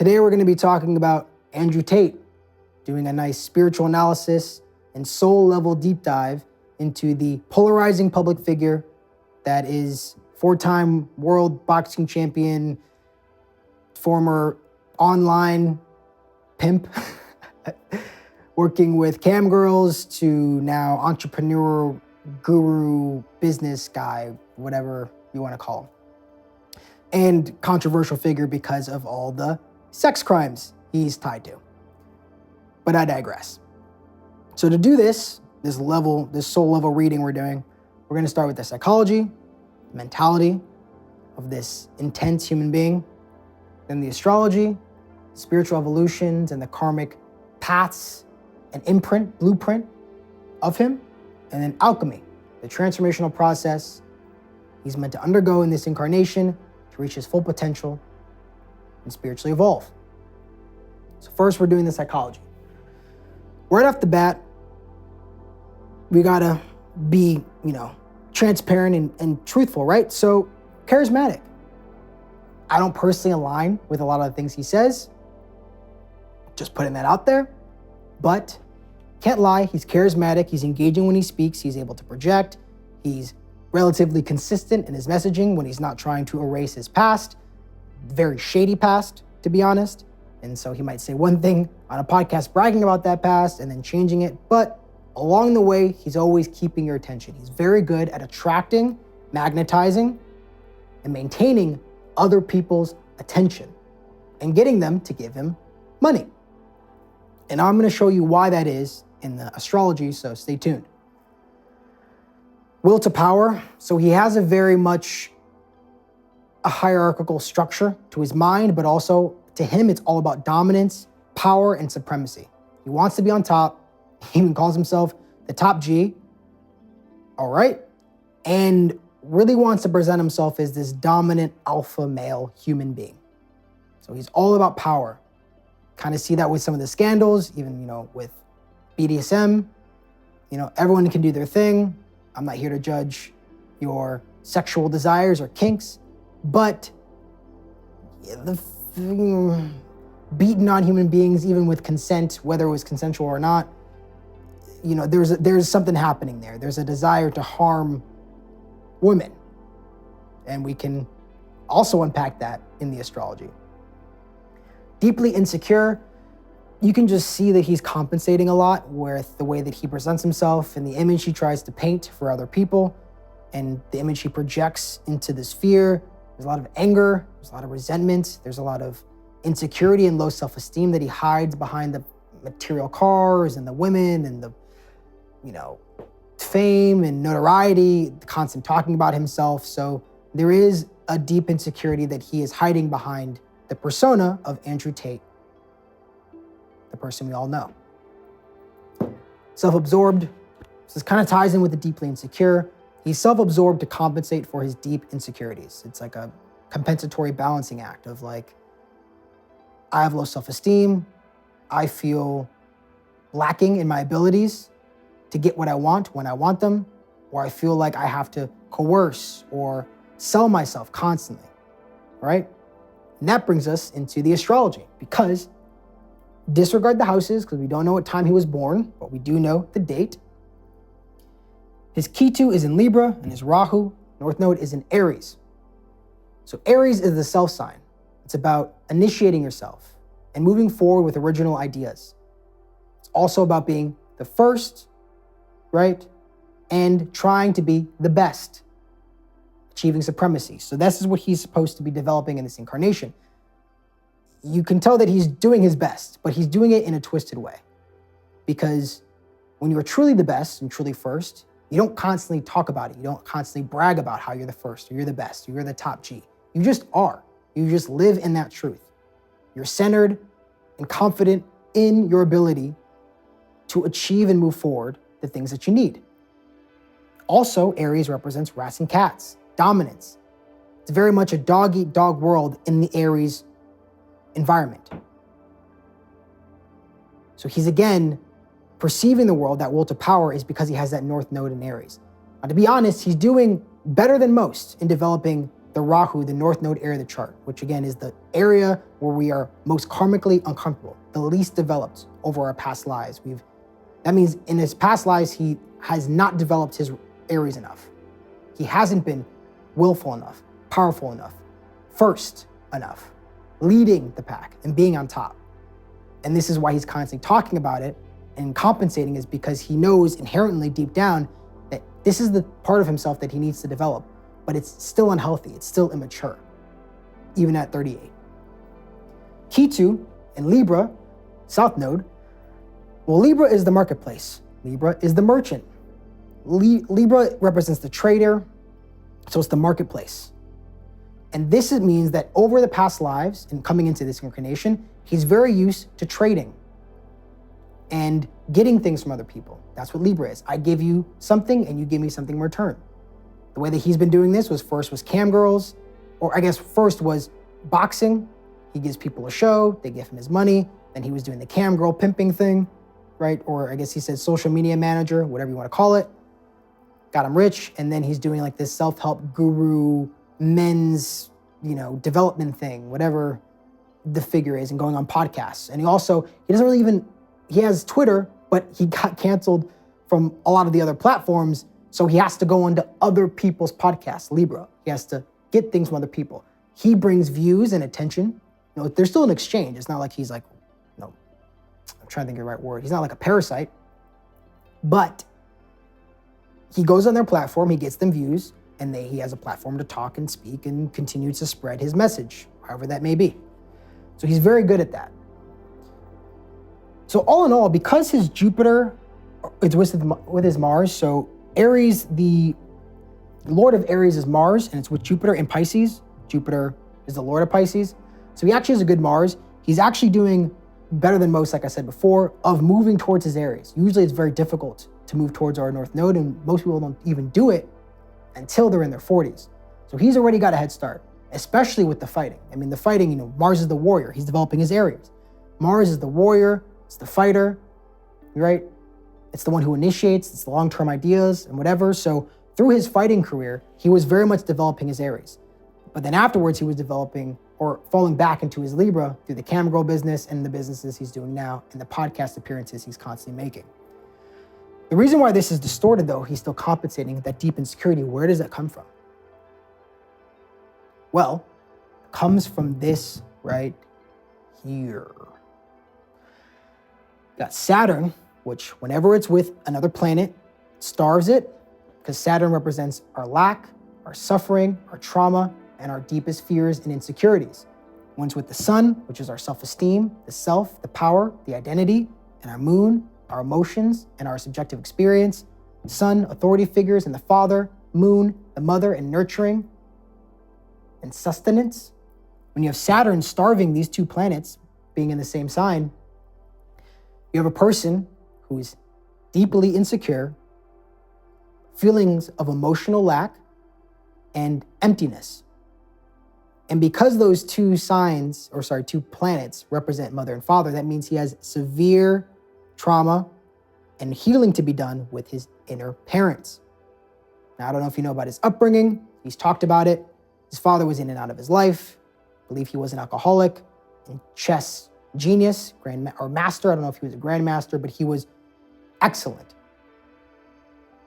Today we're going to be talking about Andrew Tate, doing a nice spiritual analysis and soul level deep dive into the polarizing public figure that is four-time world boxing champion, former online pimp, working with cam girls to now entrepreneur, guru, business guy, whatever you want to call him. And controversial figure because of all the sex crimes he's tied to. But I digress. So to do this soul level reading we're doing, we're going to start with the psychology, the mentality of this intense human being, then the astrology, spiritual evolutions, and the karmic paths and blueprint of him, and then alchemy, the transformational process he's meant to undergo in this incarnation to reach his full potential and spiritually evolve. So first, we're doing the psychology. Right off the bat, we gotta be, transparent and truthful, right? So, charismatic. I don't personally align with a lot of the things he says. Just putting that out there. But can't lie, he's charismatic, he's engaging when he speaks, he's able to project, he's relatively consistent in his messaging when he's not trying to erase his past. Very shady past, to be honest. And so he might say one thing on a podcast bragging about that past and then changing it. But along the way, he's always keeping your attention. He's very good at attracting, magnetizing, and maintaining other people's attention and getting them to give him money. And I'm going to show you why that is in the astrology, so stay tuned. Will to power. So he has a very much a hierarchical structure to his mind, but also to him, it's all about dominance, power, and supremacy. He wants to be on top. He even calls himself the top G. All right. And really wants to present himself as this dominant alpha male human being. So he's all about power. Kind of see that with some of the scandals, even, with BDSM. Everyone can do their thing. I'm not here to judge your sexual desires or kinks. But the beating on human beings, even with consent, whether it was consensual or not, there's something happening there. There's a desire to harm women. And we can also unpack that in the astrology. Deeply insecure, you can just see that he's compensating a lot with the way that he presents himself and the image he tries to paint for other people and the image he projects into this fear. There's a lot of anger, there's a lot of resentment, there's a lot of insecurity and low self-esteem that he hides behind the material cars and the women and the, fame and notoriety, the constant talking about himself. So there is a deep insecurity that he is hiding behind the persona of Andrew Tate, the person we all know. Self-absorbed, so this kind of ties in with the deeply insecure. He's self-absorbed to compensate for his deep insecurities. It's like a compensatory balancing act of I have low self-esteem. I feel lacking in my abilities to get what I want when I want them, or I feel like I have to coerce or sell myself constantly, right? And that brings us into the astrology, because disregard the houses because we don't know what time he was born, but we do know the date. His Ketu is in Libra and his Rahu, North Node, is in Aries. So Aries is the self sign. It's about initiating yourself and moving forward with original ideas. It's also about being the first, right? And trying to be the best, achieving supremacy. So this is what he's supposed to be developing in this incarnation. You can tell that he's doing his best, but he's doing it in a twisted way. Because when you're truly the best and truly first, you don't constantly talk about it. You don't constantly brag about how you're the first or you're the best or you're the top G. You just are. You just live in that truth. You're centered and confident in your ability to achieve and move forward the things that you need. Also, Aries represents rats and cats, dominance. It's very much a dog-eat-dog world in the Aries environment. So he's again perceiving the world, that will to power, is because he has that North Node in Aries. Now, to be honest, he's doing better than most in developing the Rahu, the North Node area of the chart, which again is the area where we are most karmically uncomfortable, the least developed over our past lives. That means in his past lives, he has not developed his Aries enough. He hasn't been willful enough, powerful enough, first enough, leading the pack and being on top. And this is why he's constantly talking about it and compensating, is because he knows inherently deep down that this is the part of himself that he needs to develop, but it's still unhealthy, it's still immature, even at 38. Ketu in Libra, South Node, well, Libra is the marketplace. Libra is the merchant. Libra represents the trader, so it's the marketplace. And this means that over the past lives and coming into this incarnation, he's very used to trading and getting things from other people. That's what Libra is. I give you something and you give me something in return. The way that he's been doing this was first cam girls, or I guess first was boxing. He gives people a show, they give him his money. Then he was doing the cam girl pimping thing, right? Or I guess he said social media manager, whatever you want to call it. Got him rich. And then he's doing like this self-help guru, men's, development thing, whatever the figure is, and going on podcasts. And he has Twitter, but he got canceled from a lot of the other platforms. So he has to go onto other people's podcasts, Libra. He has to get things from other people. He brings views and attention. There's still an exchange. It's not like he's like, I'm trying to think of the right word. He's not like a parasite, but he goes on their platform, he gets them views, and he has a platform to talk and speak and continue to spread his message, however that may be. So he's very good at that. So all in all, because his Jupiter is with his Mars, so Aries, the Lord of Aries is Mars, and it's with Jupiter in Pisces. Jupiter is the Lord of Pisces. So he actually has a good Mars. He's actually doing better than most, like I said before, of moving towards his Aries. Usually it's very difficult to move towards our North Node, and most people don't even do it until they're in their 40s. So he's already got a head start, especially with the fighting. I mean, the fighting, Mars is the warrior. He's developing his Aries. Mars is the warrior, it's the fighter, right? It's the one who initiates, it's the long-term ideas and whatever. So through his fighting career, he was very much developing his Aries. But then afterwards, he was developing or falling back into his Libra through the cam girl business and the businesses he's doing now and the podcast appearances he's constantly making. The reason why this is distorted, though, he's still compensating that deep insecurity. Where does that come from? Well, it comes from this right here. Got Saturn, which whenever it's with another planet, starves it, because Saturn represents our lack, our suffering, our trauma, and our deepest fears and insecurities. One's with the sun, which is our self-esteem, the self, the power, the identity, and our moon, our emotions, and our subjective experience. Sun, authority figures, and the father. Moon, the mother, and nurturing and sustenance. When you have Saturn starving these two planets, being in the same sign, you have a person who's deeply insecure, feelings of emotional lack, and emptiness. And because those two planets represent mother and father, that means he has severe trauma and healing to be done with his inner parents. Now, I don't know if you know about his upbringing. He's talked about it. His father was in and out of his life. I believe he was an alcoholic and chess genius, master. I don't know if he was a grandmaster, but he was excellent.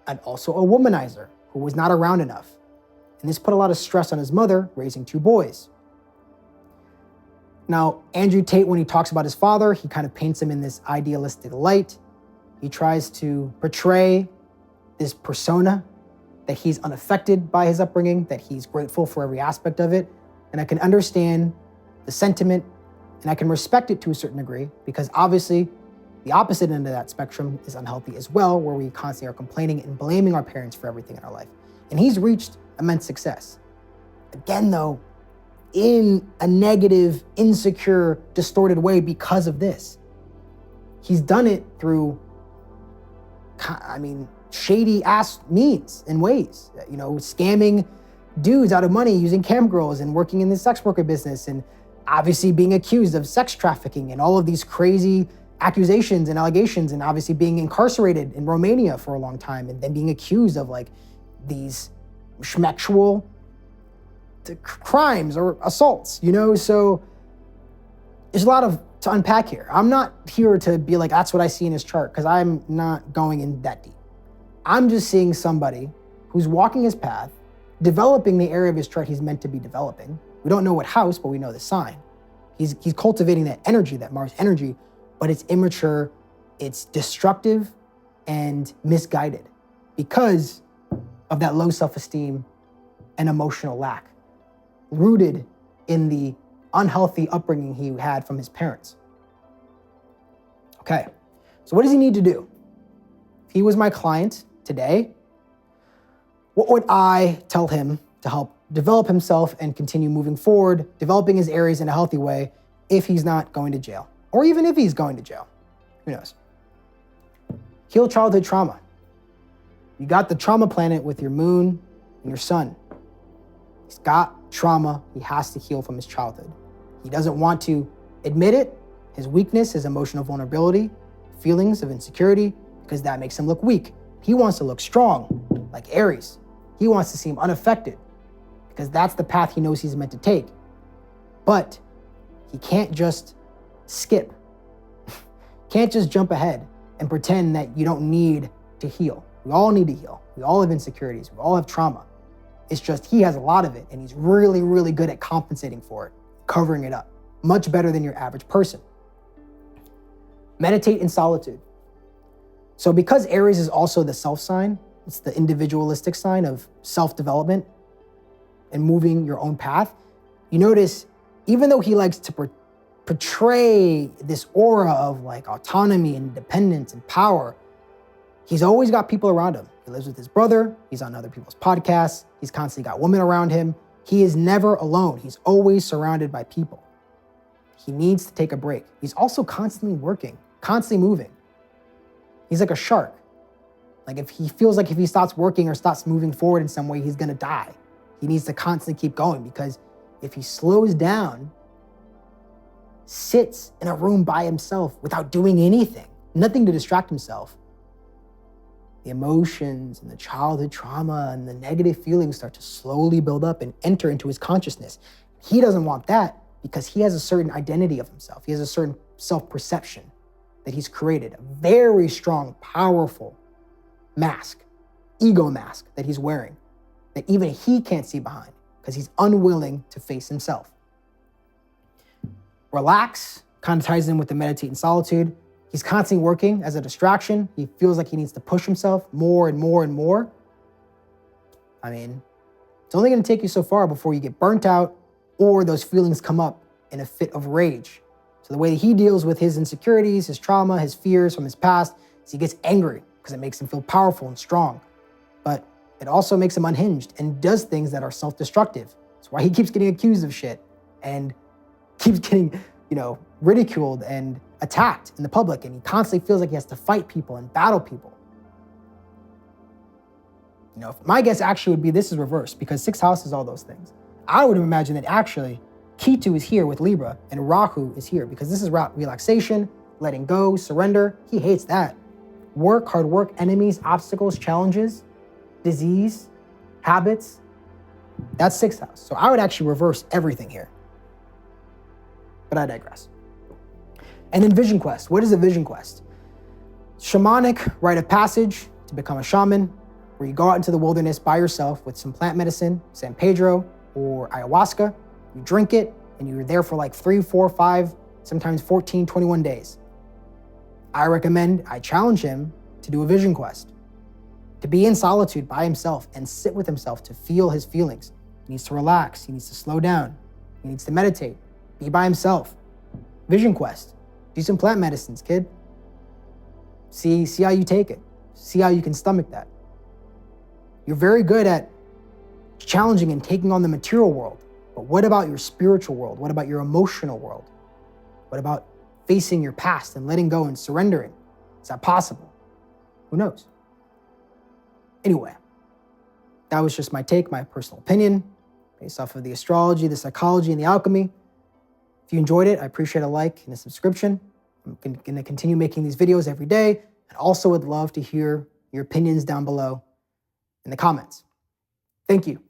And also a womanizer who was not around enough. And this put a lot of stress on his mother, raising two boys. Now, Andrew Tate, when he talks about his father, he kind of paints him in this idealistic light. He tries to portray this persona that he's unaffected by his upbringing, that he's grateful for every aspect of it. And I can understand the sentiment, and I can respect it to a certain degree, because obviously the opposite end of that spectrum is unhealthy as well, where we constantly are complaining and blaming our parents for everything in our life. And he's reached immense success. Again, though, in a negative, insecure, distorted way because of this. He's done it through, shady ass means and ways, scamming dudes out of money using cam girls and working in the sex worker business, and obviously being accused of sex trafficking and all of these crazy accusations and allegations, and obviously being incarcerated in Romania for a long time, and then being accused of like these schmexual crimes or assaults, So there's a lot to unpack here. I'm not here to be like, that's what I see in his chart, because I'm not going in that deep. I'm just seeing somebody who's walking his path, developing the area of his chart he's meant to be developing. We don't know what house, but we know the sign. He's cultivating that energy, that Mars energy, but it's immature, it's destructive and misguided because of that low self-esteem and emotional lack, rooted in the unhealthy upbringing he had from his parents. Okay, so what does he need to do? If he was my client today, what would I tell him to help develop himself and continue moving forward, developing his areas in a healthy way if he's not going to jail? Or even if he's going to jail, who knows? Heal childhood trauma. You got the trauma planet with your moon and your sun. He's got trauma he has to heal from his childhood. He doesn't want to admit it, his weakness, his emotional vulnerability, feelings of insecurity, because that makes him look weak. He wants to look strong, like Aries. He wants to seem unaffected, because that's the path he knows he's meant to take. But he can't just skip, can't just jump ahead and pretend that you don't need to heal. We all need to heal. We all have insecurities. We all have trauma. It's just he has a lot of it, and he's really, really good at compensating for it, covering it up, much better than your average person. Meditate in solitude. So because Aries is also the self sign, it's the individualistic sign of self-development and moving your own path, you notice, even though he likes to portray this aura of like autonomy and independence and power, he's always got people around him. He lives with his brother, he's on other people's podcasts, he's constantly got women around him. He is never alone. He's always surrounded by people. He needs to take a break. He's also constantly working, constantly moving. He's like a shark. Like if he feels like if he stops working or stops moving forward in some way, he's gonna die. He needs to constantly keep going, because if he slows down, sits in a room by himself without doing anything, nothing to distract himself, the emotions and the childhood trauma and the negative feelings start to slowly build up and enter into his consciousness. He doesn't want that, because he has a certain identity of himself. He has a certain self-perception that he's created, a very strong, powerful mask, ego mask that he's wearing, that even he can't see behind because he's unwilling to face himself. Relax kind of ties in with the meditate in solitude. He's constantly working as a distraction. He feels like he needs to push himself more and more and more. I mean, it's only going to take you so far before you get burnt out or those feelings come up in a fit of rage. So the way he deals with his insecurities, his trauma, his fears from his past, is he gets angry because it makes him feel powerful and strong. But it also makes him unhinged and does things that are self-destructive. That's why he keeps getting accused of shit and keeps getting, ridiculed and attacked in the public. And he constantly feels like he has to fight people and battle people. My guess actually would be this is reversed, because 6th house is all those things. I would imagine that actually Ketu is here with Libra and Rahu is here, because this is relaxation, letting go, surrender. He hates that. Work, hard work, enemies, obstacles, challenges, disease, habits. That's 6th house. So I would actually reverse everything here. But I digress. And then Vision Quest. What is a Vision Quest? Shamanic rite of passage to become a shaman, where you go out into the wilderness by yourself with some plant medicine, San Pedro or ayahuasca. You drink it, and you're there for like 3, 4, 5, sometimes 14, 21 days. I challenge him to do a Vision Quest, to be in solitude by himself and sit with himself to feel his feelings. He needs to relax. He needs to slow down. He needs to meditate, be by himself. Vision Quest. Do some plant medicines, kid. See how you take it. See how you can stomach that. You're very good at challenging and taking on the material world. But what about your spiritual world? What about your emotional world? What about facing your past and letting go and surrendering? Is that possible? Who knows? Anyway, that was just my take, my personal opinion, based off of the astrology, the psychology, and the alchemy. If you enjoyed it, I appreciate a like and a subscription. I'm going to continue making these videos every day, and also would love to hear your opinions down below in the comments. Thank you.